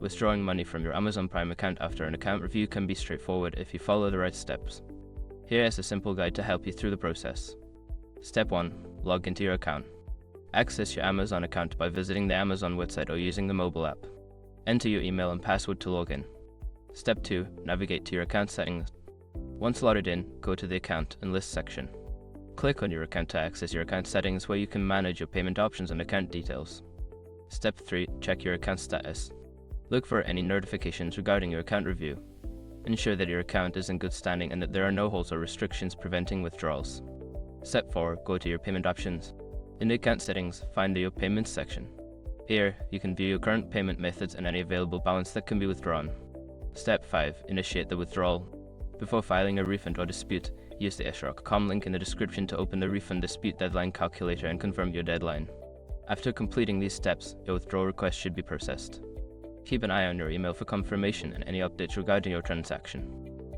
Withdrawing money from your Amazon Prime account after an account review can be straightforward if you follow the right steps. Here is a simple guide to help you through the process. Step 1. Log into your account. Access your Amazon account by visiting the Amazon website or using the mobile app. Enter your email and password to log in. Step 2. Navigate to your account settings. Once logged in, go to the Account and List section. Click on your account to access your account settings where you can manage your payment options and account details. Step 3. Check your account status. Look for any notifications regarding your account review. Ensure that your account is in good standing and that there are no holds or restrictions preventing withdrawals. Step 4. Go to your payment options. In the account settings, find the Your Payments section. Here, you can view your current payment methods and any available balance that can be withdrawn. Step 5. Initiate the withdrawal. Before filing a refund or dispute, use the srock.com link in the description to open the refund dispute deadline calculator and confirm your deadline. After completing these steps, your withdrawal request should be processed. Keep an eye on your email for confirmation and any updates regarding your transaction.